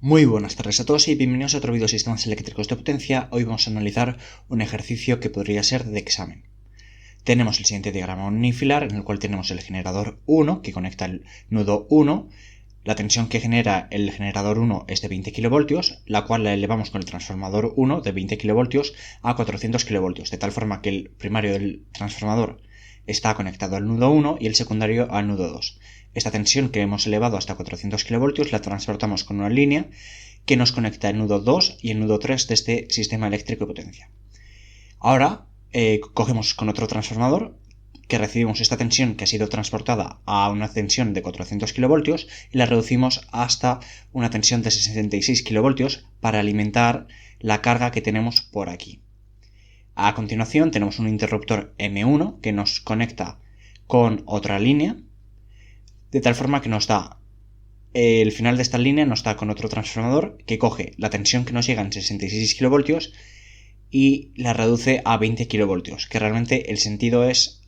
Muy buenas tardes a todos y bienvenidos a otro vídeo de sistemas eléctricos de potencia. Hoy vamos a analizar un ejercicio que podría ser de examen. Tenemos el siguiente diagrama unifilar en el cual tenemos el generador 1 que conecta el nudo 1. La tensión que genera el generador 1 es de 20 kV, la cual la elevamos con el transformador 1 de 20 kV a 400 kV, de tal forma que el primario del transformador está conectado al nudo 1 y el secundario al nudo 2. Esta tensión que hemos elevado hasta 400 kV la transportamos con una línea que nos conecta el nudo 2 y el nudo 3 de este sistema eléctrico de potencia. Ahora cogemos con otro transformador que recibimos esta tensión que ha sido transportada a una tensión de 400 kV y la reducimos hasta una tensión de 66 kV para alimentar la carga que tenemos por aquí. A continuación tenemos un interruptor M1 que nos conecta con otra línea, de tal forma que nos da el final de esta línea nos da con otro transformador que coge la tensión que nos llega en 66 kV y la reduce a 20 kV, que realmente el sentido es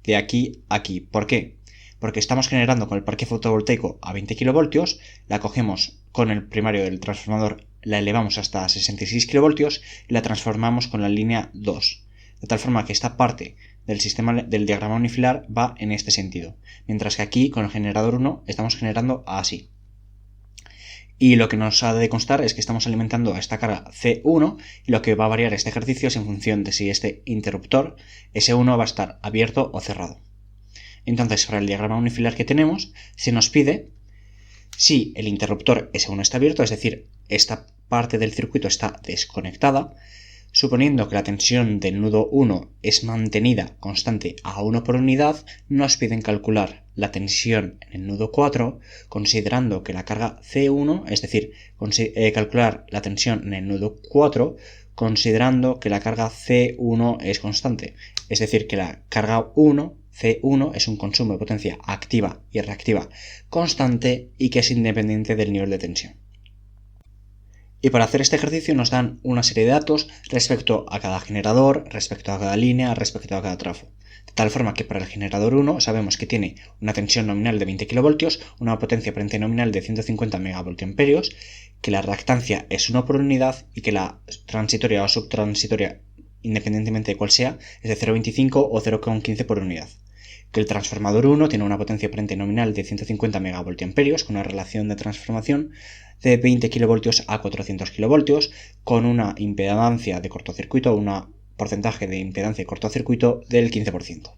de aquí a aquí. ¿Por qué? Porque estamos generando con el parque fotovoltaico a 20 kV, la cogemos con el primario del transformador, la elevamos hasta 66 kV y la transformamos con la línea 2. De tal forma que esta parte del sistema del diagrama unifilar va en este sentido, mientras que aquí con el generador 1 estamos generando así. Y lo que nos ha de constar es que estamos alimentando a esta carga C1 y lo que va a variar este ejercicio es en función de si este interruptor S1 va a estar abierto o cerrado. Entonces, para el diagrama unifilar que tenemos, se nos pide si el interruptor S1 está abierto, es decir, esta parte del circuito está desconectada, suponiendo que la tensión del nudo 1 es mantenida constante a 1 por unidad, nos piden calcular la tensión en el nudo 4, considerando que la carga C1, es decir, calcular la tensión en el nudo 4, considerando que la carga C1 es constante, es decir, que la carga C1 es un consumo de potencia activa y reactiva constante y que es independiente del nivel de tensión. Y para hacer este ejercicio nos dan una serie de datos respecto a cada generador, respecto a cada línea, respecto a cada trafo. De tal forma que para el generador 1 sabemos que tiene una tensión nominal de 20 kV, una potencia aparente nominal de 150 MVA, que la reactancia es 1 por unidad y que la transitoria o subtransitoria, independientemente de cuál sea, es de 0,25 o 0,15 por unidad. Que el transformador 1 tiene una potencia aparente nominal de 150 MVA con una relación de transformación de 20 kV a 400 kV con una impedancia de cortocircuito, un porcentaje de impedancia de cortocircuito del 15%.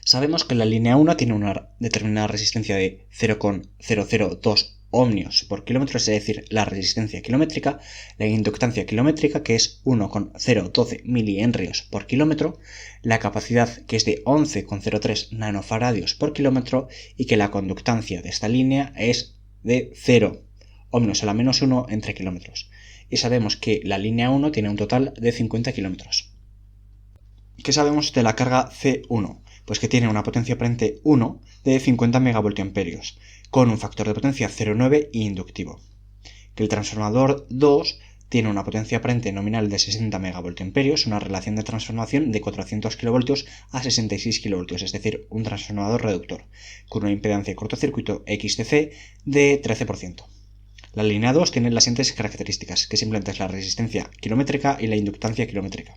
Sabemos que la línea 1 tiene una determinada resistencia de 0,002 ohmios por kilómetro, es decir, la resistencia kilométrica, la inductancia kilométrica que es 1,012 milihenrios por kilómetro, la capacidad que es de 11,03 nanofaradios por kilómetro y que la conductancia de esta línea es de 0 ohmios a la menos 1 entre kilómetros. Y sabemos que la línea 1 tiene un total de 50 kilómetros. ¿Qué sabemos de la carga C1? Pues que tiene una potencia aparente 1 de 50 MVA con un factor de potencia 0,9 y inductivo. Que el transformador 2 tiene una potencia aparente nominal de 60 MVA, una relación de transformación de 400 kV a 66 kV, es decir, un transformador reductor, con una impedancia de cortocircuito XTC de 13%. La línea 2 tiene las siguientes características, que simplemente es la resistencia kilométrica y la inductancia kilométrica.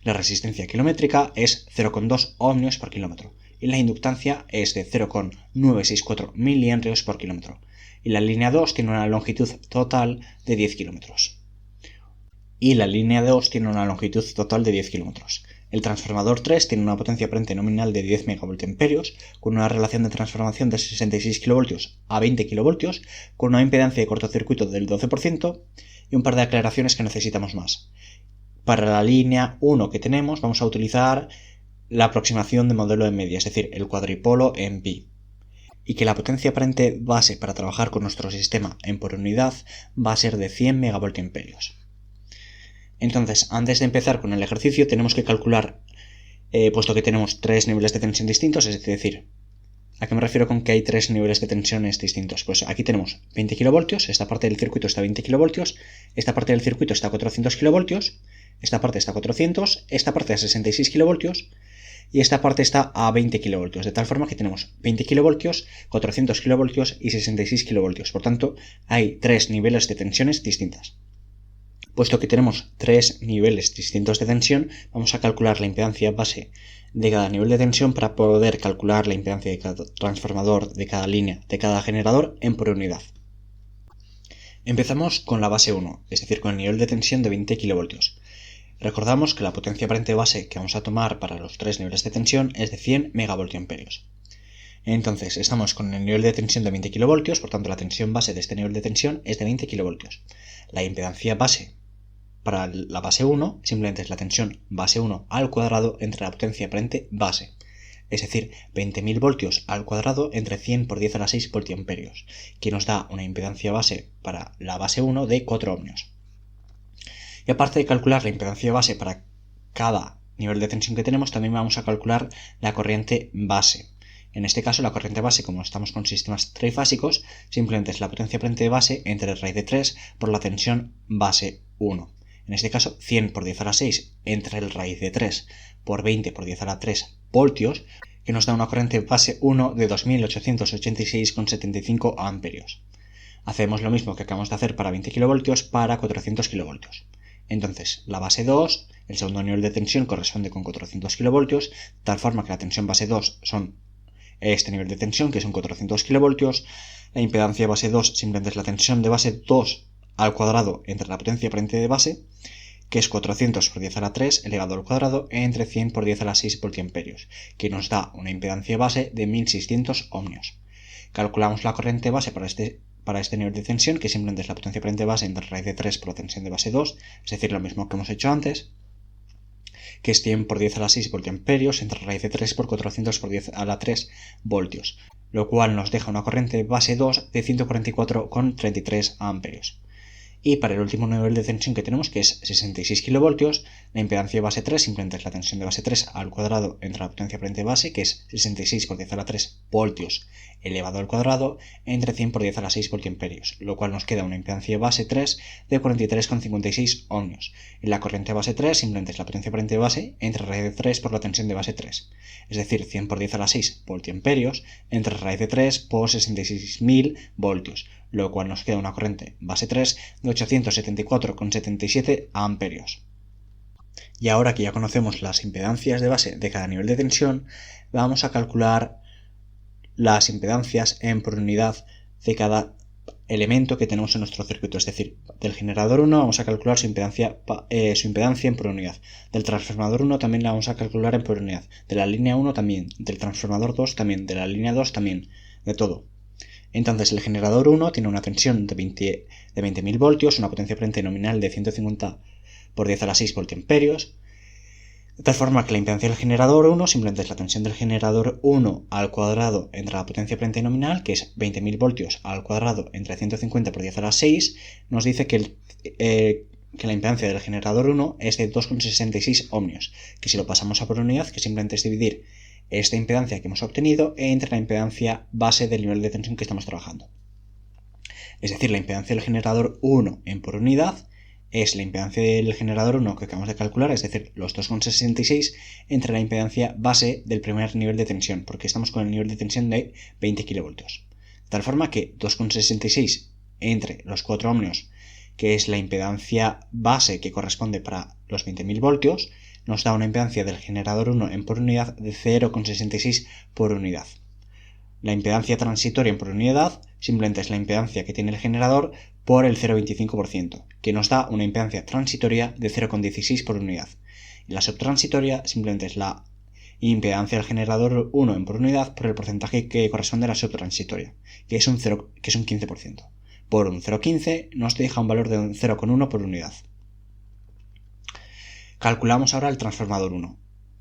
La resistencia kilométrica es 0,2 ohmios por kilómetro y la inductancia es de 0,964 milihenrios por kilómetro. Y la línea 2 tiene una longitud total de 10 kilómetros. El transformador 3 tiene una potencia aparente nominal de 10 MVA con una relación de transformación de 66 kV a 20 kV con una impedancia de cortocircuito del 12% y un par de aclaraciones que necesitamos más. Para la línea 1 que tenemos vamos a utilizar la aproximación de modelo de media, es decir, el cuadripolo en pi. Y que la potencia aparente base para trabajar con nuestro sistema en por unidad va a ser de 100 MVA. Entonces, antes de empezar con el ejercicio tenemos que calcular, puesto que tenemos 3 niveles de tensión distintos, es decir, ¿a qué me refiero con que hay 3 niveles de tensiones distintos? Pues aquí tenemos 20 kV, esta parte del circuito está a 20 kV, esta parte del circuito está a 400 kV, esta parte está a 400, esta parte a 66 kV y esta parte está a 20 kV, de tal forma que tenemos 20 kV, 400 kV y 66 kV. Por tanto, hay tres niveles de tensiones distintas. Puesto que tenemos tres niveles distintos de tensión, vamos a calcular la impedancia base de cada nivel de tensión para poder calcular la impedancia de cada transformador, de cada línea, de cada generador en por unidad. Empezamos con la base 1, es decir, con el nivel de tensión de 20 kV. Recordamos que la potencia aparente base que vamos a tomar para los tres niveles de tensión es de 100 MVA. Entonces, estamos con el nivel de tensión de 20 kV, por tanto la tensión base de este nivel de tensión es de 20 kV. La impedancia base para la base 1 simplemente es la tensión base 1 al cuadrado entre la potencia aparente base, es decir, 20.000 voltios al cuadrado entre 100 por 10 a la 6 voltiamperios, que nos da una impedancia base para la base 1 de 4 ohmios. Y aparte de calcular la impedancia base para cada nivel de tensión que tenemos, también vamos a calcular la corriente base. En este caso, la corriente base, como estamos con sistemas trifásicos, simplemente es la potencia aparente de base entre raíz de 3 por la tensión base 1. En este caso, 100 por 10 a la 6 entre el raíz de 3 por 20 por 10 a la 3 voltios, que nos da una corriente base 1 de 2886,75 amperios. Hacemos lo mismo que acabamos de hacer para 20 kV para 400 kV. Entonces, la base 2, el segundo nivel de tensión, corresponde con 400 kV, tal forma que la tensión base 2 son este nivel de tensión, que son 400 kV. La impedancia base 2 simplemente es la tensión de base 2 al cuadrado entre la potencia aparente de base, que es 400 por 10 a la 3 elevado al cuadrado entre 100 por 10 a la 6 voltiamperios, que nos da una impedancia base de 1600 ohmios. Calculamos la corriente base para este nivel de tensión, que simplemente es la potencia aparente de base entre raíz de 3 por la tensión de base 2, es decir, lo mismo que hemos hecho antes, que es 100 por 10 a la 6 voltiamperios entre raíz de 3 por 400 por 10 a la 3 voltios, lo cual nos deja una corriente base 2 de 144,33 amperios. Y para el último nivel de tensión que tenemos, que es 66 kV, la impedancia base 3 simplemente es la tensión de base 3 al cuadrado entre la potencia aparente de base, que es 66 por 10 a la 3 voltios elevado al cuadrado entre 100 por 10 a la 6 voltiamperios, lo cual nos queda una impedancia base 3 de 43,56 ohmios. Y la corriente base 3 simplemente es la potencia aparente de base entre raíz de 3 por la tensión de base 3, es decir, 100 por 10 a la 6 voltiamperios entre raíz de 3 por 66.000 voltios, lo cual nos queda una corriente base 3 de 874,77 amperios. Y ahora que ya conocemos las impedancias de base de cada nivel de tensión, vamos a calcular las impedancias en por unidad de cada elemento que tenemos en nuestro circuito. Es decir, del generador 1 vamos a calcular su impedancia en por unidad. Del transformador 1 también la vamos a calcular en por unidad. De la línea 1 también. Del transformador 2 también. De la línea 2 también. De todo. Entonces el generador 1 tiene una tensión de 20.000 voltios, una potencia aparente nominal de 150 por 10 a la 6 voltiamperios, de tal forma que la impedancia del generador 1 simplemente es la tensión del generador 1 al cuadrado entre la potencia aparente nominal, que es 20.000 voltios al cuadrado entre 150 por 10 a la 6, nos dice que la impedancia del generador 1 es de 2,66 ohmios, que si lo pasamos a por unidad, que simplemente es dividir esta impedancia que hemos obtenido entre la impedancia base del nivel de tensión que estamos trabajando. Es decir, la impedancia del generador 1 en por unidad es la impedancia del generador 1 que acabamos de calcular, es decir, los 2,66 entre la impedancia base del primer nivel de tensión, porque estamos con el nivel de tensión de 20 kV. De tal forma que 2,66 entre los 4 ohmios, que es la impedancia base que corresponde para los 20.000 voltios, nos da una impedancia del generador 1 en por unidad de 0,66 por unidad. La impedancia transitoria en por unidad simplemente es la impedancia que tiene el generador por el 0,25%, que nos da una impedancia transitoria de 0,16 por unidad. Y la subtransitoria simplemente es la impedancia del generador 1 en por unidad por el porcentaje que corresponde a la subtransitoria, que es un 15%. Por un 0,15 nos deja un valor de un 0,1 por unidad. Calculamos ahora el transformador 1,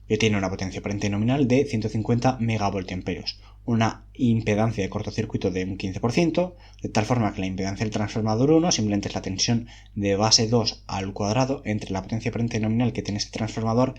que tiene una potencia aparente nominal de 150 megavoltiamperios, una impedancia de cortocircuito de un 15%, de tal forma que la impedancia del transformador 1 simplemente es la tensión de base 2 al cuadrado entre la potencia aparente nominal que tiene este transformador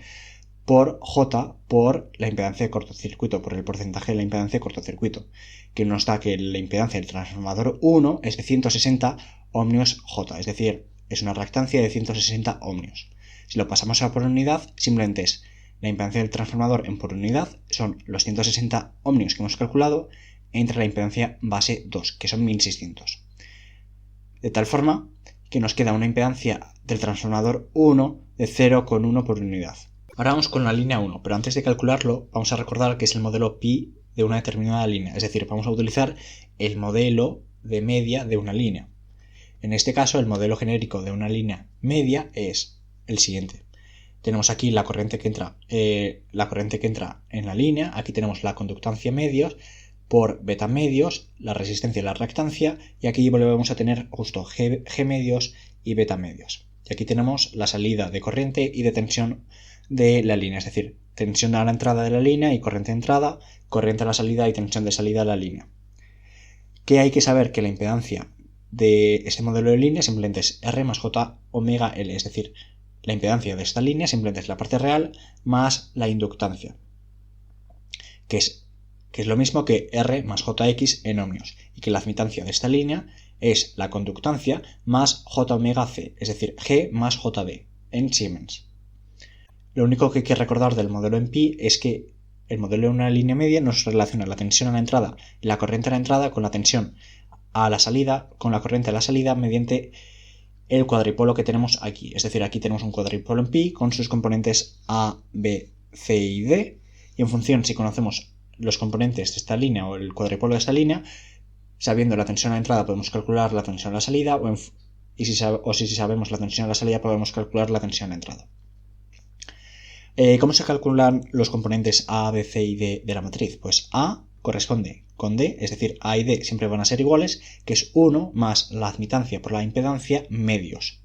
por J por la impedancia de cortocircuito, por el porcentaje de la impedancia de cortocircuito, que nos da que la impedancia del transformador 1 es de 160 ohmios J, es decir, es una reactancia de 160 ohmios. Si lo pasamos a por unidad, simplemente es la impedancia del transformador en por unidad son los 160 ohmios que hemos calculado entre la impedancia base 2, que son 1600. De tal forma que nos queda una impedancia del transformador 1 de 0,1 por unidad. Ahora vamos con la línea 1, pero antes de calcularlo vamos a recordar que es el modelo pi de una determinada línea, es decir, vamos a utilizar el modelo de media de una línea. En este caso, el modelo genérico de una línea media es el siguiente. Tenemos aquí la corriente que entra en la línea, aquí tenemos la conductancia medios por beta medios, la resistencia y la reactancia, y aquí volvemos a tener justo G medios y beta medios. Y aquí tenemos la salida de corriente y de tensión de la línea, es decir, tensión a la entrada de la línea y corriente de entrada, corriente a la salida y tensión de salida de la línea. Que hay que saber que la impedancia de este modelo de línea simplemente es R más J omega L, es decir, la impedancia de esta línea simplemente es la parte real más la inductancia, que es lo mismo que R más Jx en ohmios, y que la admitancia de esta línea es la conductancia más J omega C, es decir, G más JB en Siemens. Lo único que hay que recordar del modelo en pi es que el modelo de una línea media nos relaciona la tensión a la entrada y la corriente a la entrada con la tensión a la salida, con la corriente a la salida mediante el cuadripolo que tenemos aquí. Es decir, aquí tenemos un cuadripolo en pi con sus componentes A, B, C y D, y en función si conocemos los componentes de esta línea o el cuadripolo de esta línea, sabiendo la tensión a la entrada podemos calcular la tensión a la salida, si sabemos la tensión a la salida podemos calcular la tensión a la entrada. ¿Cómo se calculan los componentes A, B, C y D de la matriz? Pues A corresponde con D, es decir, A y D siempre van a ser iguales, que es 1 más la admitancia por la impedancia medios.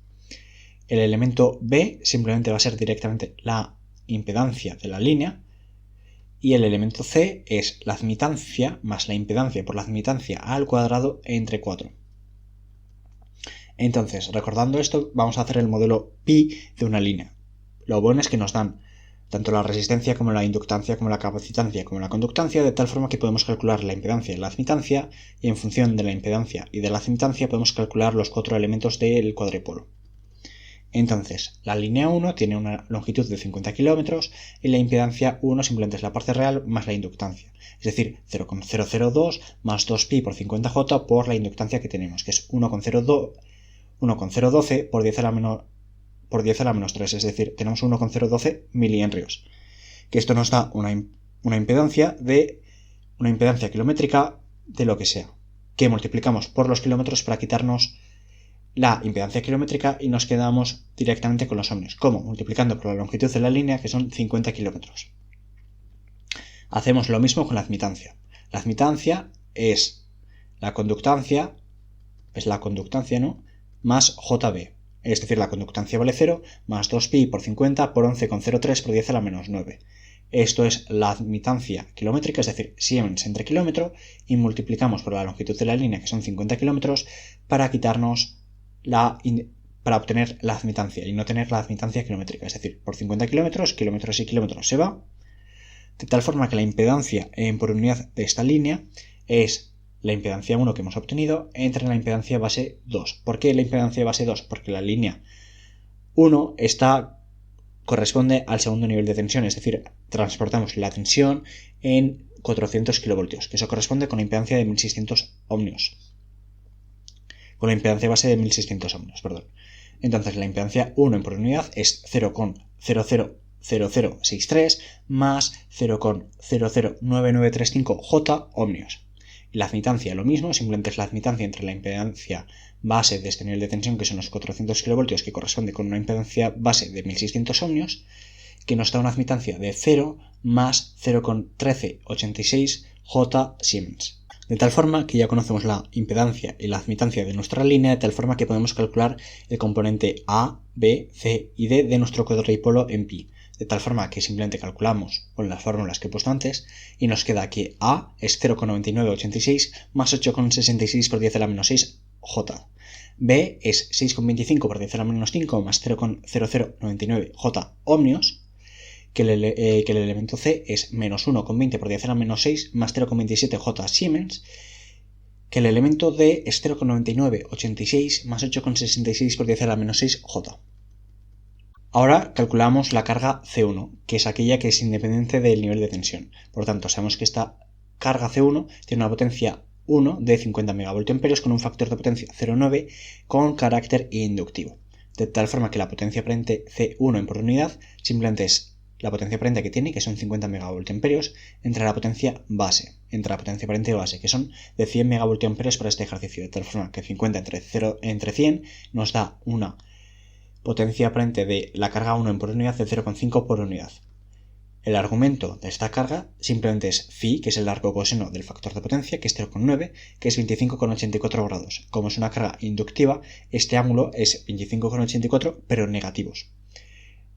El elemento B simplemente va a ser directamente la impedancia de la línea, y el elemento C es la admitancia más la impedancia por la admitancia al cuadrado entre 4. Entonces, recordando esto, vamos a hacer el modelo pi de una línea. Lo bueno es que nos dan tanto la resistencia como la inductancia, como la capacitancia, como la conductancia, de tal forma que podemos calcular la impedancia y la admitancia, y en función de la impedancia y de la admitancia podemos calcular los 4 elementos del cuadripolo. Entonces, la línea 1 tiene una longitud de 50 km y la impedancia 1 simplemente es la parte real más la inductancia, es decir, 0,002 más 2pi por 50J por la inductancia que tenemos, que es 1,012 por 10 a la menos 3, es decir, tenemos 1,012 milihenrios, que esto nos da una impedancia kilométrica de lo que sea, que multiplicamos por los kilómetros para quitarnos la impedancia kilométrica y nos quedamos directamente con los ohmios. ¿Cómo? Multiplicando por la longitud de la línea, que son 50 kilómetros. Hacemos lo mismo con la admitancia. La admitancia es la conductancia, ¿no?, más JB. Es decir, la conductancia vale 0 más 2pi por 50 por 11,03 por 10 a la menos 9. Esto es la admitancia kilométrica, es decir, Siemens entre kilómetro, y multiplicamos por la longitud de la línea, que son 50 kilómetros, para obtener la admitancia y no tener la admitancia kilométrica. Es decir, por 50 kilómetros y kilómetros se va, de tal forma que la impedancia por unidad de esta línea es la impedancia 1 que hemos obtenido entre la impedancia base 2. ¿Por qué la impedancia base 2? Porque la línea 1 corresponde al segundo nivel de tensión, es decir, transportamos la tensión en 400 kilovoltios, que eso corresponde con la impedancia de 1600 ohmios. Con la impedancia base de 1600 ohmios, perdón. Entonces la impedancia 1 en por unidad es 0,000063 más 0,009935 J ohmios. Y la admitancia lo mismo, simplemente es la admitancia entre la impedancia base de este nivel de tensión, que son los 400 kilovoltios, que corresponde con una impedancia base de 1600 ohmios, que nos da una admitancia de 0 más 0,1386 J Siemens. De tal forma que ya conocemos la impedancia y la admitancia de nuestra línea, de tal forma que podemos calcular el componente A, B, C y D de nuestro cuadripolo en pi. De tal forma que simplemente calculamos con las fórmulas que he puesto antes y nos queda que A es 0,9986 más 8,66 por 10 a la menos 6 J. B es 6,25 por 10 a la menos 5 más 0,0099 J ohmios. Que el elemento C es menos 1,20 por 10 a la menos 6 más 0,27 J Siemens, que el elemento D es 0,9986 más 8,66 por 10 a la menos 6 J. Ahora calculamos la carga C1, que es aquella que es independiente del nivel de tensión. Por tanto, sabemos que esta carga C1 tiene una potencia 1 de 50 MVA con un factor de potencia 0,9 con carácter inductivo. De tal forma que la potencia aparente C1 en por unidad simplemente es la potencia aparente que tiene, que son 50 MVA, entre la potencia base, que son de 100 MVA para este ejercicio. De tal forma que 50 entre 100 nos da una potencia aparente de la carga 1 en por unidad de 0,5 por unidad. El argumento de esta carga simplemente es phi, que es el largo coseno del factor de potencia, que es 0,9, que es 25,84 grados. Como es una carga inductiva, este ángulo es 25,84, pero negativos.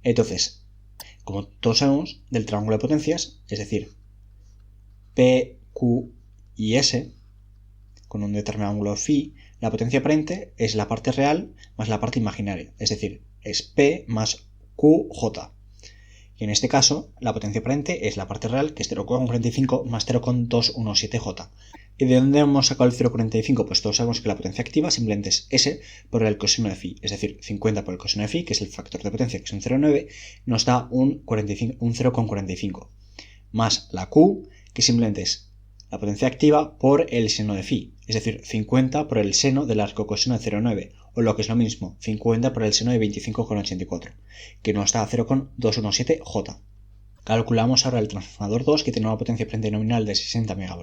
Entonces, como todos sabemos, del triángulo de potencias, es decir, P, Q y S, con un determinado ángulo phi, la potencia aparente es la parte real más la parte imaginaria, es decir, es P más QJ. Y en este caso, la potencia aparente es la parte real, que es 0,45 más 0,217J. ¿Y de dónde hemos sacado el 0,45? Pues todos sabemos que la potencia activa simplemente es S por el coseno de phi, es decir, 50 por el coseno de phi, que es el factor de potencia, que es un 0,9, nos da un 0,45, más la Q, que simplemente es la potencia activa por el seno de phi, es decir, 50 por el seno del arcocoseno de 0,9, o lo que es lo mismo, 50 por el seno de 25,84, que nos da 0,217J. Calculamos ahora el transformador 2, que tiene una potencia aparente nominal de 60 MVA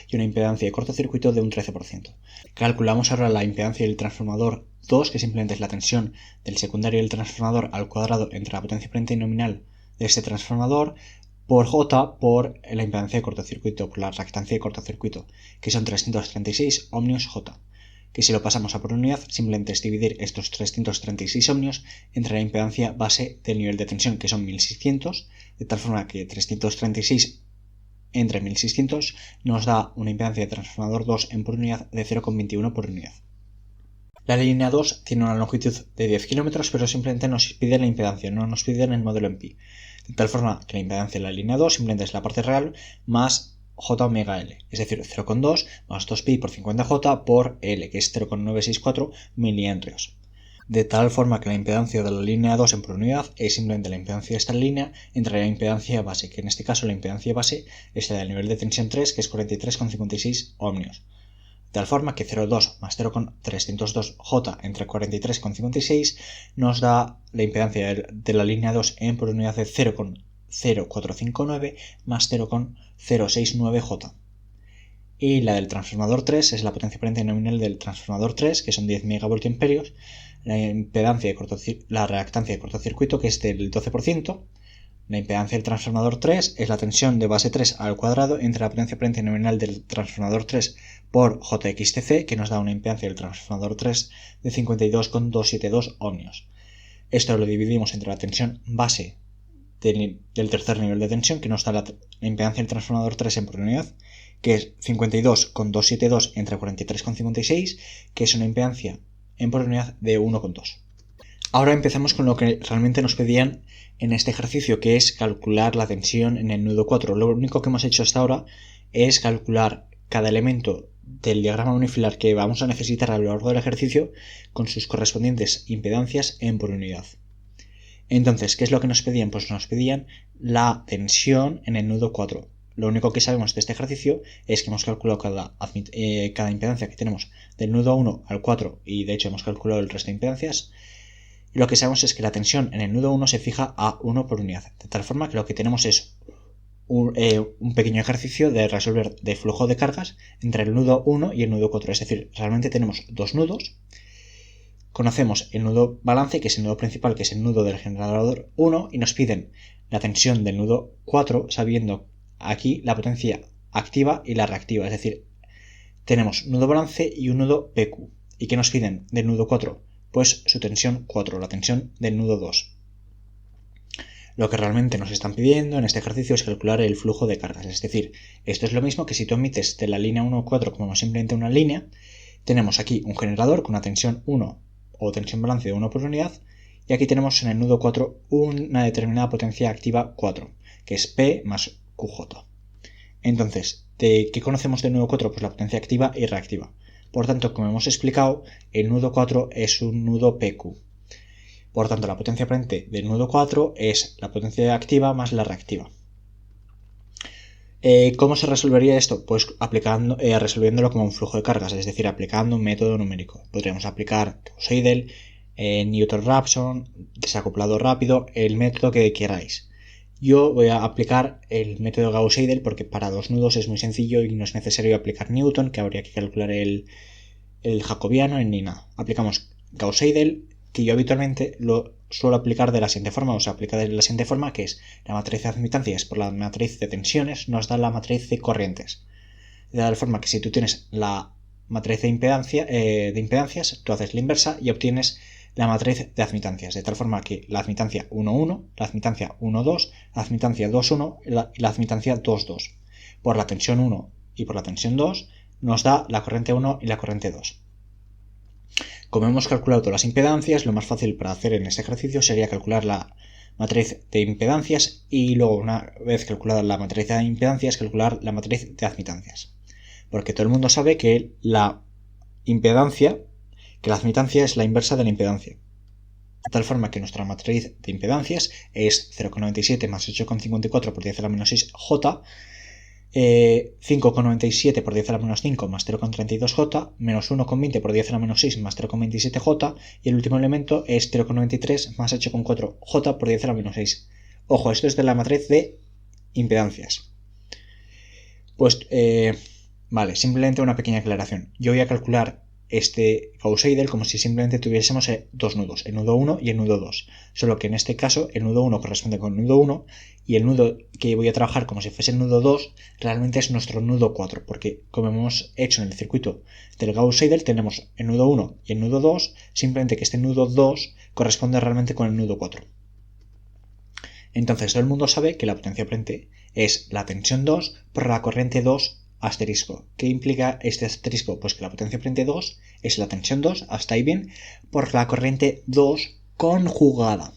y una impedancia de cortocircuito de un 13%. Calculamos ahora la impedancia del transformador 2, que simplemente es la tensión del secundario del transformador al cuadrado entre la potencia aparente nominal de este transformador por J por la impedancia de cortocircuito, por la reactancia de cortocircuito, que son 336 ohmios J, que si lo pasamos a por unidad simplemente es dividir estos 336 ohmios entre la impedancia base del nivel de tensión, que son 1600, de tal forma que 336 entre 1600 nos da una impedancia de transformador 2 en por unidad de 0,21 por unidad. La línea 2 tiene una longitud de 10 km, pero simplemente nos pide la impedancia, no nos piden el modelo en pi. De tal forma que la impedancia de la línea 2 simplemente es la parte real más J omega L, es decir, 0,2 más 2pi por 50J por L, que es 0,964 milihenrios. De tal forma que la impedancia de la línea 2 en por unidad es simplemente la impedancia de esta línea entre la impedancia base, que en este caso la impedancia base es la del nivel de tensión 3, que es 43,56 ohmios. De tal forma que 0,2 más 0,302J entre 43,56 nos da la impedancia de la línea 2 en por unidad de 0,0459 más 0,069J. Y la del transformador 3 es la potencia aparente nominal del transformador 3, que son 10 MVA, la impedancia la reactancia de cortocircuito, que es del 12%. La impedancia del transformador 3 es la tensión de base 3 al cuadrado entre la potencia aparente nominal del transformador 3 por JXTC, que nos da una impedancia del transformador 3 de 52,272 ohmios. Esto lo dividimos entre la tensión base del tercer nivel de tensión, que nos da la impedancia del transformador 3 en por unidad, que es 52,272 entre 43,56, que es una impedancia en por unidad de 1,2. Ahora empezamos con lo que realmente nos pedían en este ejercicio, que es calcular la tensión en el nudo 4. Lo único que hemos hecho hasta ahora es calcular cada elemento del diagrama unifilar que vamos a necesitar a lo largo del ejercicio con sus correspondientes impedancias en por unidad. Entonces, ¿qué es lo que nos pedían? Pues nos pedían la tensión en el nudo 4. Lo único que sabemos de este ejercicio es que hemos calculado cada impedancia que tenemos del nudo 1 al 4 y de hecho hemos calculado el resto de impedancias. Lo que sabemos es que la tensión en el nudo 1 se fija a 1 por unidad, de tal forma que lo que tenemos es un pequeño ejercicio de resolver de flujo de cargas entre el nudo 1 y el nudo 4, es decir, realmente tenemos dos nudos. Conocemos el nudo balance, que es el nudo principal, que es el nudo del generador 1, y nos piden la tensión del nudo 4, sabiendo aquí la potencia activa y la reactiva, es decir, tenemos nudo balance y un nudo PQ. ¿Y qué nos piden del nudo 4? Pues su tensión 4, la tensión del nudo 2. Lo que realmente nos están pidiendo en este ejercicio es calcular el flujo de cargas, es decir, esto es lo mismo que si tú omites de la línea 1 a 4 como simplemente una línea, tenemos aquí un generador con una tensión 1 o tensión balance de 1 por unidad, y aquí tenemos en el nudo 4 una determinada potencia activa 4, que es P más QJ. Entonces, ¿de qué conocemos del nudo 4? Pues la potencia activa y reactiva. Por tanto, como hemos explicado, el nudo 4 es un nudo PQ. Por tanto, la potencia aparente del nudo 4 es la potencia activa más la reactiva. ¿Cómo se resolvería esto? Pues resolviéndolo como un flujo de cargas, es decir, aplicando un método numérico. Podríamos aplicar Gauss-Seidel, Newton-Raphson, desacoplado rápido, el método que queráis. Yo voy a aplicar el método Gauss-Seidel porque para dos nudos es muy sencillo y no es necesario aplicar Newton, que habría que calcular el jacobiano ni nada. Aplicamos Gauss-Seidel, que yo habitualmente lo suelo aplicar de la siguiente forma, o sea, aplica de la siguiente forma, que es la matriz de admitancias por la matriz de tensiones nos da la matriz de corrientes. De tal forma que si tú tienes la matriz de impedancias, tú haces la inversa y obtienes la matriz de admitancias, de tal forma que la admitancia 1,1, la admitancia 1,2, la admitancia 2,1 y la admitancia 2,2 por la tensión 1 y por la tensión 2 nos da la corriente 1 y la corriente 2. Como hemos calculado todas las impedancias, lo más fácil para hacer en este ejercicio sería calcular la matriz de impedancias y luego, una vez calculada la matriz de impedancias, calcular la matriz de admitancias. Porque todo el mundo sabe que la admitancia es la inversa de la impedancia. De tal forma que nuestra matriz de impedancias es 0,97 más 8,54 por 10 a la menos 6 J, 5,97 por 10 a la menos 5 más 0,32 J, menos 1,20 por 10 a la menos 6 más 0,27 J, y el último elemento es 0,93 más 8,4 J por 10 a la menos 6. Ojo, esto es de la matriz de impedancias. Pues, vale, simplemente una pequeña aclaración. Yo voy a calcular este Gauss-Seidel como si simplemente tuviésemos dos nudos, el nudo 1 y el nudo 2. Solo que en este caso el nudo 1 corresponde con el nudo 1 y el nudo que voy a trabajar como si fuese el nudo 2 realmente es nuestro nudo 4, porque como hemos hecho en el circuito del Gauss-Seidel tenemos el nudo 1 y el nudo 2, simplemente que este nudo 2 corresponde realmente con el nudo 4. Entonces todo el mundo sabe que la potencia aparente es la tensión 2 por la corriente 2 asterisco. ¿Qué implica este asterisco? Pues que la potencia aparente 2 es la tensión 2, hasta ahí bien, por la corriente 2 conjugada.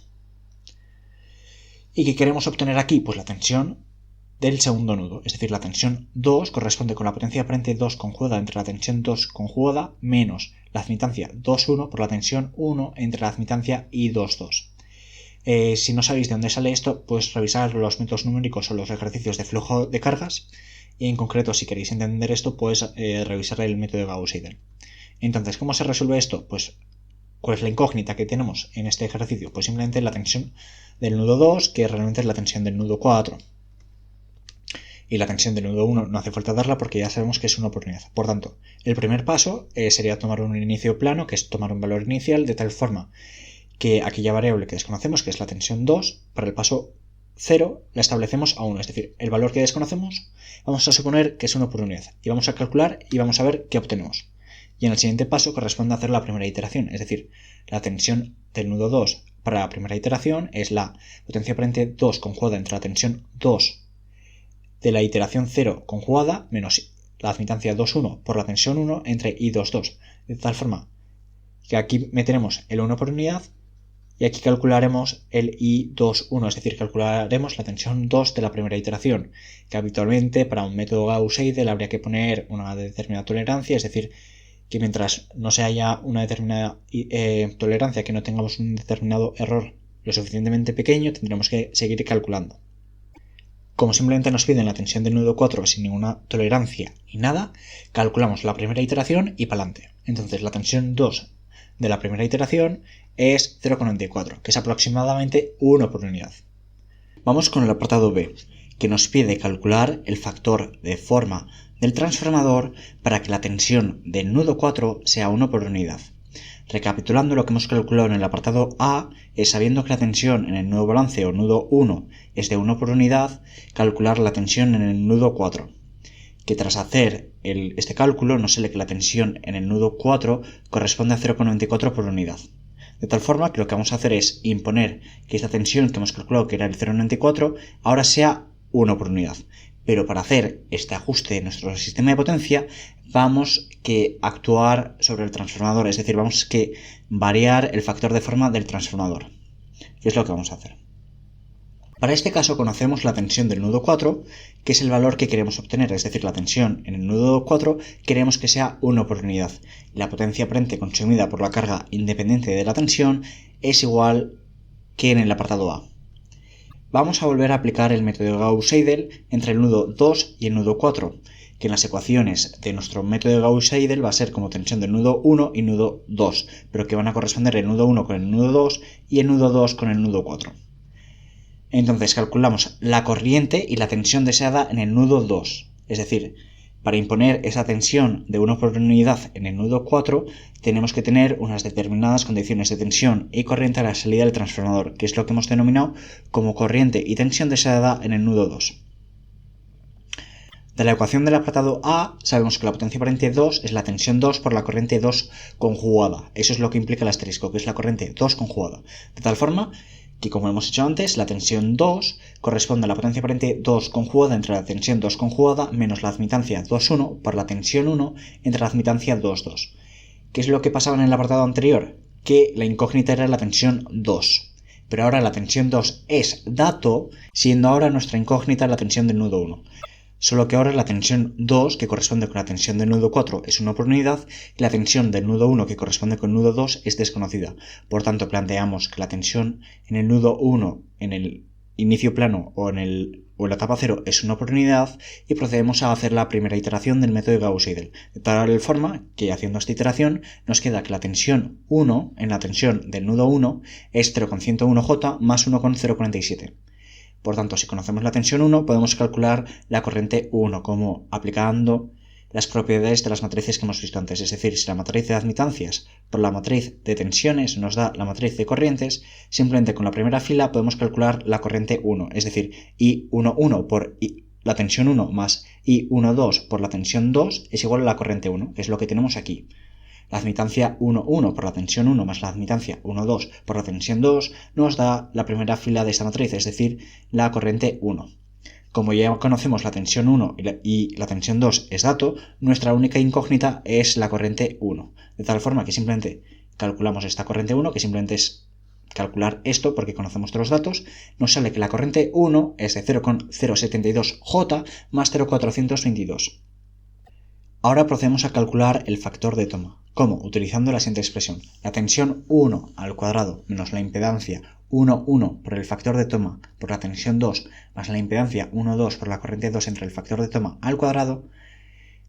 ¿Y qué queremos obtener aquí? Pues la tensión del segundo nudo, es decir, la tensión 2 corresponde con la potencia aparente 2 conjugada entre la tensión 2 conjugada menos la admitancia 2,1 por la tensión 1 entre la admitancia y 2,2. Si no sabéis de dónde sale esto, pues revisar los métodos numéricos o los ejercicios de flujo de cargas. Y en concreto, si queréis entender esto, pues revisar el método de Gauss-Seidel. Entonces, ¿cómo se resuelve esto? Pues, ¿cuál es la incógnita que tenemos en este ejercicio? Pues simplemente la tensión del nudo 2, que realmente es la tensión del nudo 4. Y la tensión del nudo 1 no hace falta darla porque ya sabemos que es 1 por unidad. Por tanto, el primer paso sería tomar un inicio plano, que es tomar un valor inicial, de tal forma que aquella variable que desconocemos, que es la tensión 2, para el paso 0 la establecemos a 1, es decir, el valor que desconocemos vamos a suponer que es 1 por unidad y vamos a calcular y vamos a ver qué obtenemos. Y en el siguiente paso corresponde hacer la primera iteración, es decir, la tensión del nudo 2 para la primera iteración es la potencia aparente 2 conjugada entre la tensión 2 de la iteración 0 conjugada menos la admitancia 2,1 por la tensión 1 entre I2,2, de tal forma que aquí meteremos el 1 por unidad y aquí calcularemos el I2,1, es decir, calcularemos la tensión 2 de la primera iteración, que habitualmente para un método Gauss-Seidel habría que poner una determinada tolerancia, es decir, que mientras no se haya una determinada tolerancia, que no tengamos un determinado error lo suficientemente pequeño, tendremos que seguir calculando. Como simplemente nos piden la tensión del nudo 4 sin ninguna tolerancia ni nada, calculamos la primera iteración y para adelante. Entonces la tensión 2 de la primera iteración es 0,94, que es aproximadamente 1 por unidad. Vamos con el apartado B, que nos pide calcular el factor de forma del transformador para que la tensión del nudo 4 sea 1 por unidad. Recapitulando lo que hemos calculado en el apartado A, es sabiendo que la tensión en el nudo balance o nudo 1 es de 1 por unidad, calcular la tensión en el nudo 4. Que tras hacer este cálculo nos sale que la tensión en el nudo 4 corresponde a 0,94 por unidad. De tal forma que lo que vamos a hacer es imponer que esta tensión que hemos calculado que era el 0,94 ahora sea 1 por unidad. Pero para hacer este ajuste de nuestro sistema de potencia vamos que actuar sobre el transformador, es decir, vamos que variar el factor de forma del transformador. ¿Qué es lo que vamos a hacer? Para este caso conocemos la tensión del nudo 4, que es el valor que queremos obtener, es decir, la tensión en el nudo 4 queremos que sea 1 por unidad. La potencia aparente consumida por la carga independiente de la tensión es igual que en el apartado A. Vamos a volver a aplicar el método de Gauss-Seidel entre el nudo 2 y el nudo 4, que en las ecuaciones de nuestro método de Gauss-Seidel va a ser como tensión del nudo 1 y nudo 2, pero que van a corresponder el nudo 1 con el nudo 2 y el nudo 2 con el nudo 4. Entonces calculamos la corriente y la tensión deseada en el nudo 2, es decir, para imponer esa tensión de 1 por unidad en el nudo 4 tenemos que tener unas determinadas condiciones de tensión y corriente a la salida del transformador, que es lo que hemos denominado como corriente y tensión deseada en el nudo 2. De la ecuación del apartado A sabemos que la potencia aparente 2 es la tensión 2 por la corriente 2 conjugada. Eso es lo que implica el asterisco, que es la corriente 2 conjugada. De tal forma que, como hemos hecho antes, la tensión 2 corresponde a la potencia aparente 2 conjugada entre la tensión 2 conjugada menos la admitancia 2,1 por la tensión 1 entre la admitancia 2,2. ¿Qué es lo que pasaba en el apartado anterior? Que la incógnita era la tensión 2. Pero ahora la tensión 2 es dato, siendo ahora nuestra incógnita la tensión del nudo 1. Solo que ahora la tensión 2, que corresponde con la tensión del nudo 4, es 1 por unidad, y la tensión del nudo 1, que corresponde con el nudo 2, es desconocida. Por tanto, planteamos que la tensión en el nudo 1, en el inicio plano o en la etapa 0 es 1 por unidad, y procedemos a hacer la primera iteración del método de Gauss-Seidel. De tal forma que, haciendo esta iteración, nos queda que la tensión 1 en la tensión del nudo 1 es 0,101 J más 1,047. Por tanto, si conocemos la tensión 1, podemos calcular la corriente 1, como aplicando las propiedades de las matrices que hemos visto antes. Es decir, si la matriz de admitancias por la matriz de tensiones nos da la matriz de corrientes, simplemente con la primera fila podemos calcular la corriente 1. Es decir, I11 por la tensión 1 más I12 por la tensión 2 es igual a la corriente 1, que es lo que tenemos aquí. La admitancia 1,1 por la tensión 1 más la admitancia 1,2 por la tensión 2 nos da la primera fila de esta matriz, es decir, la corriente 1. Como ya conocemos la tensión 1 y la tensión 2 es dato, nuestra única incógnita es la corriente 1. De tal forma que simplemente calculamos esta corriente 1, que simplemente es calcular esto porque conocemos todos los datos, nos sale que la corriente 1 es de 0,072 J más 0,422. Ahora procedemos a calcular el factor de toma. ¿Cómo? Utilizando la siguiente expresión. La tensión 1 al cuadrado menos la impedancia 1,1 por el factor de toma por la tensión 2 más la impedancia 1,2 por la corriente 2 entre el factor de toma al cuadrado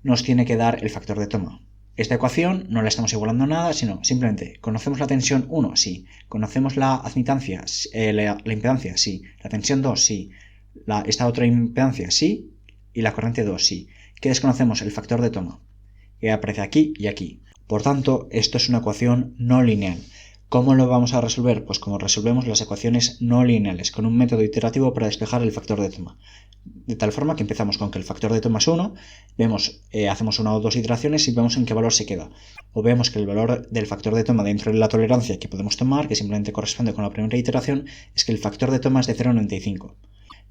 nos tiene que dar el factor de toma. Esta ecuación no la estamos igualando a nada, sino simplemente conocemos la tensión 1, sí. Conocemos la admitancia, la impedancia, sí. La tensión 2, sí. Esta otra impedancia, sí. Y la corriente 2, sí. ¿Qué desconocemos? El factor de toma, que aparece aquí y aquí. Por tanto, esto es una ecuación no lineal. ¿Cómo lo vamos a resolver? Pues como resolvemos las ecuaciones no lineales, con un método iterativo para despejar el factor de toma. De tal forma que empezamos con que el factor de toma es 1, hacemos una o dos iteraciones y vemos en qué valor se queda. O vemos que el valor del factor de toma dentro de la tolerancia que podemos tomar, que simplemente corresponde con la primera iteración, es que el factor de toma es de 0,95.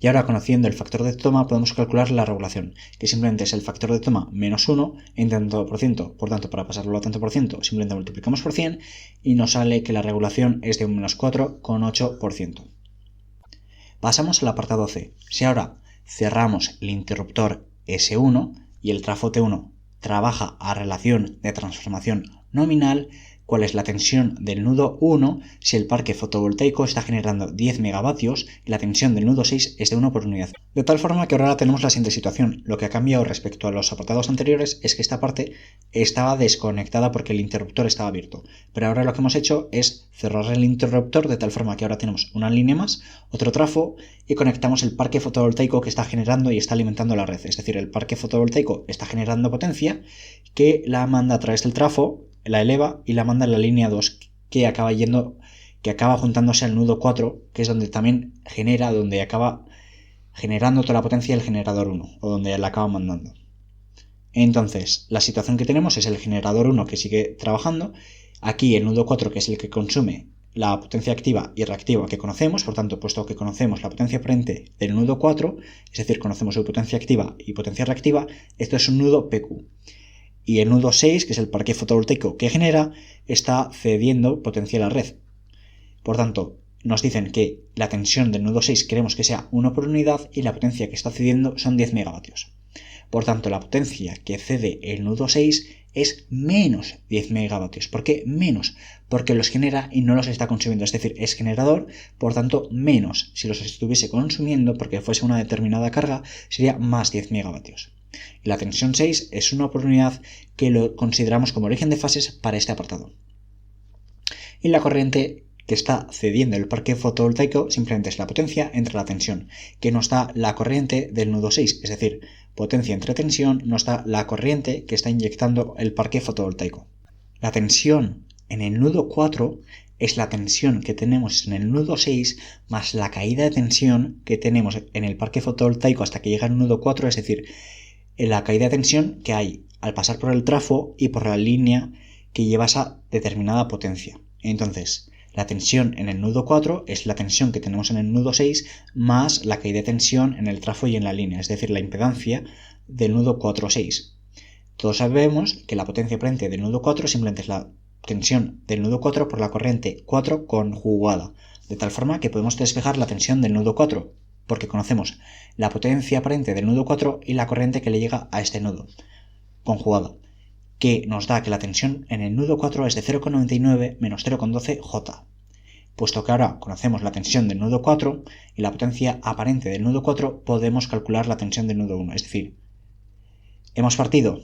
Y ahora, conociendo el factor de toma, podemos calcular la regulación, que simplemente es el factor de toma menos 1 en tanto por ciento. Por tanto, para pasarlo a tanto por ciento, simplemente multiplicamos por 100 y nos sale que la regulación es de un menos 4,8%. Pasamos al apartado C. Si ahora cerramos el interruptor S1 y el trafo T1 trabaja a relación de transformación nominal, ¿cuál es la tensión del nudo 1 si el parque fotovoltaico está generando 10 megavatios y la tensión del nudo 6 es de 1 por unidad? De tal forma que ahora tenemos la siguiente situación. Lo que ha cambiado respecto a los apartados anteriores es que esta parte estaba desconectada porque el interruptor estaba abierto. Pero ahora lo que hemos hecho es cerrar el interruptor de tal forma que ahora tenemos una línea más, otro trafo y conectamos el parque fotovoltaico que está generando y está alimentando la red. Es decir, el parque fotovoltaico está generando potencia que la manda a través del trafo, la eleva y la manda en la línea 2 que acaba juntándose al nudo 4, que es donde también donde acaba generando toda la potencia del generador 1, o donde la acaba mandando. Entonces, la situación que tenemos es el generador 1 que sigue trabajando, aquí el nudo 4 que es el que consume la potencia activa y reactiva que conocemos, por tanto, puesto que conocemos la potencia aparente del nudo 4, es decir, conocemos su potencia activa y potencia reactiva, esto es un nudo PQ. Y el nudo 6, que es el parque fotovoltaico que genera, está cediendo potencia a la red. Por tanto, nos dicen que la tensión del nodo 6 queremos que sea 1 por unidad y la potencia que está cediendo son 10 megavatios. Por tanto, la potencia que cede el nodo 6 es menos 10 megavatios. ¿Por qué menos? Porque los genera y no los está consumiendo. Es decir, es generador, por tanto, menos. Si los estuviese consumiendo porque fuese una determinada carga, sería más 10 megavatios. Y la tensión 6 es 1 por unidad, que lo consideramos como origen de fases para este apartado. Y la corriente que está cediendo el parque fotovoltaico simplemente es la potencia entre la tensión, que nos da la corriente del nodo 6, es decir, potencia entre tensión nos da la corriente que está inyectando el parque fotovoltaico. La tensión en el nodo 4 es la tensión que tenemos en el nodo 6 más la caída de tensión que tenemos en el parque fotovoltaico hasta que llega al nodo 4, es decir, la caída de tensión que hay al pasar por el trafo y por la línea que lleva esa determinada potencia. Entonces, la tensión en el nodo 4 es la tensión que tenemos en el nodo 6 más la caída de tensión en el trafo y en la línea, es decir, la impedancia del nodo 4,6. Todos sabemos que la potencia aparente del nodo 4 simplemente es la tensión del nodo 4 por la corriente 4 conjugada, de tal forma que podemos despejar la tensión del nodo 4, porque conocemos la potencia aparente del nodo 4 y la corriente que le llega a este nodo, conjugada, que nos da que la tensión en el nodo 4 es de 0,99 menos 0,12 J. Puesto que ahora conocemos la tensión del nodo 4 y la potencia aparente del nodo 4, podemos calcular la tensión del nodo 1. Es decir, hemos partido,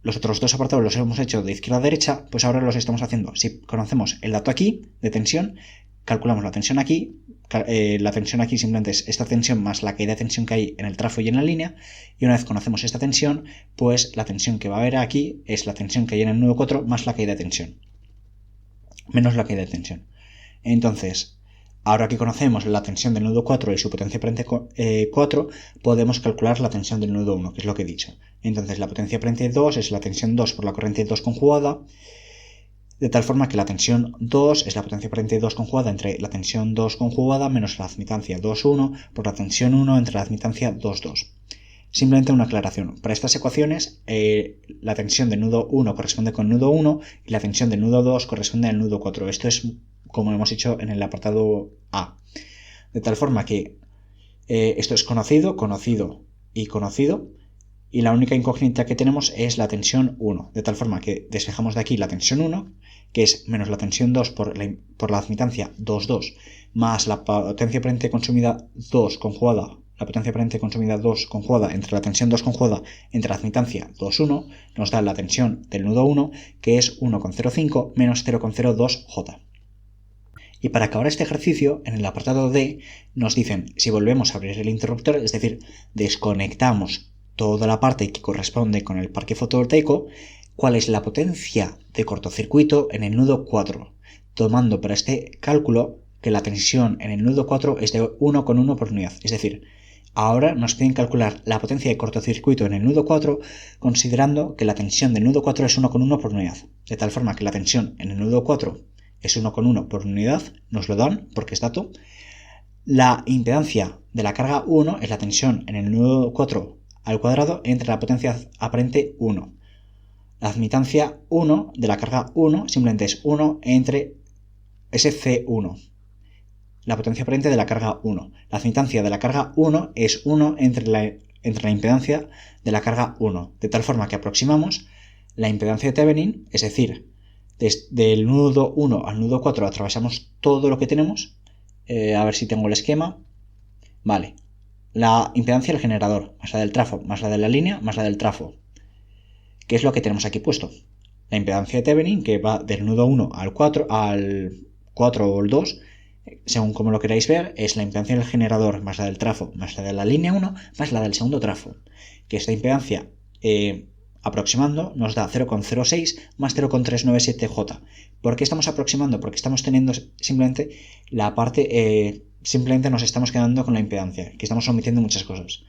los otros dos apartados los hemos hecho de izquierda a derecha, pues ahora los estamos haciendo. Si conocemos el dato aquí de tensión, calculamos la tensión aquí. La tensión aquí simplemente es esta tensión más la caída de tensión que hay en el trafo y en la línea, y una vez conocemos esta tensión, pues la tensión que va a haber aquí es la tensión que hay en el nodo 4 más la caída de tensión, menos la caída de tensión. Entonces, ahora que conocemos la tensión del nodo 4 y su potencia aparente 4, podemos calcular la tensión del nodo 1, que es lo que he dicho. Entonces, la potencia aparente 2 es la tensión 2 por la corriente 2 conjugada, de tal forma que la tensión 2 es la potencia aparente 2 conjugada entre la tensión 2 conjugada menos la admitancia 2,1 por la tensión 1 entre la admitancia 2,2. Simplemente una aclaración. Para estas ecuaciones, la tensión del nudo 1 corresponde con el nudo 1 y la tensión del nudo 2 corresponde al nudo 4. Esto es como hemos hecho en el apartado A. De tal forma que esto es conocido, conocido y conocido. Y la única incógnita que tenemos es la tensión 1, de tal forma que despejamos de aquí la tensión 1, que es menos la tensión 2 por la admitancia 2,2, más la potencia aparente consumida 2 conjugada, la potencia aparente consumida 2 conjugada entre la tensión 2 conjugada entre la admitancia 2,1, nos da la tensión del nudo 1, que es 1,05 menos 0,02 J. Y para acabar este ejercicio, en el apartado D, nos dicen, si volvemos a abrir el interruptor, es decir, desconectamos toda la parte que corresponde con el parque fotovoltaico, cuál es la potencia de cortocircuito en el nudo 4, tomando para este cálculo que la tensión en el nudo 4 es de 1,1 por unidad. Es decir, ahora nos piden calcular la potencia de cortocircuito en el nudo 4 considerando que la tensión del nudo 4 es 1,1 por unidad, de tal forma que la tensión en el nudo 4 es 1,1 por unidad, nos lo dan porque es dato. La impedancia de la carga 1 es la tensión en el nudo 4 al cuadrado entre la potencia aparente 1. La admitancia 1 de la carga 1 simplemente es 1 entre SC1. La potencia aparente de la carga 1. La admitancia de la carga 1 es 1 entre la impedancia de la carga 1. De tal forma que aproximamos la impedancia de Thevenin, es decir, desde el nudo 1 al nudo 4 atravesamos todo lo que tenemos. A ver si tengo el esquema. Vale. La impedancia del generador, más la del trafo, más la de la línea, más la del trafo. ¿Qué es lo que tenemos aquí puesto? La impedancia de Thevenin, que va del nudo 1 al 4 o el 2, según como lo queráis ver, es la impedancia del generador, más la del trafo, más la de la línea 1, más la del segundo trafo. Que esta impedancia, aproximando, nos da 0,06 más 0,397 J. ¿Por qué estamos aproximando? Porque estamos teniendo simplemente la parte... simplemente nos estamos quedando con la impedancia, que estamos omitiendo muchas cosas.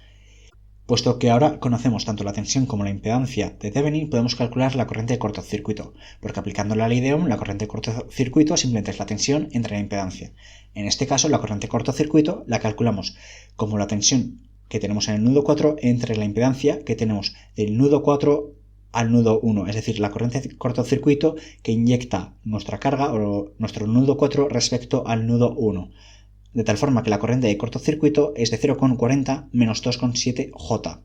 Puesto que ahora conocemos tanto la tensión como la impedancia de Thevenin, podemos calcular la corriente de cortocircuito, porque aplicando la ley de Ohm, la corriente de cortocircuito simplemente es la tensión entre la impedancia. En este caso, la corriente de cortocircuito la calculamos como la tensión que tenemos en el nudo 4 entre la impedancia que tenemos del nudo 4 al nudo 1, es decir, la corriente de cortocircuito que inyecta nuestra carga o nuestro nudo 4 respecto al nudo 1. De tal forma que la corriente de cortocircuito es de 0,40 menos 2,7 J.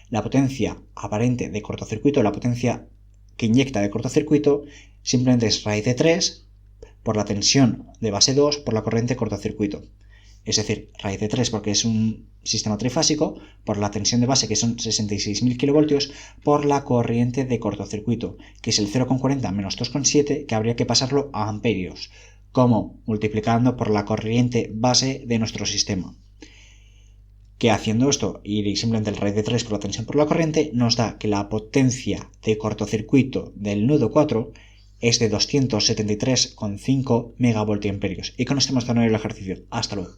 La potencia aparente de cortocircuito, la potencia que inyecta de cortocircuito, simplemente es raíz de 3 por la tensión de base 2 por la corriente de cortocircuito. Es decir, raíz de 3 porque es un sistema trifásico, por la tensión de base que son 66.000 kV, por la corriente de cortocircuito, que es el 0,40 menos 2,7, que habría que pasarlo a amperios, como multiplicando por la corriente base de nuestro sistema. Que haciendo esto y simplemente el raíz de 3 por la tensión por la corriente, nos da que la potencia de cortocircuito del nudo 4 es de 273,5 MVA. Y con esto hemos terminado el ejercicio. Hasta luego.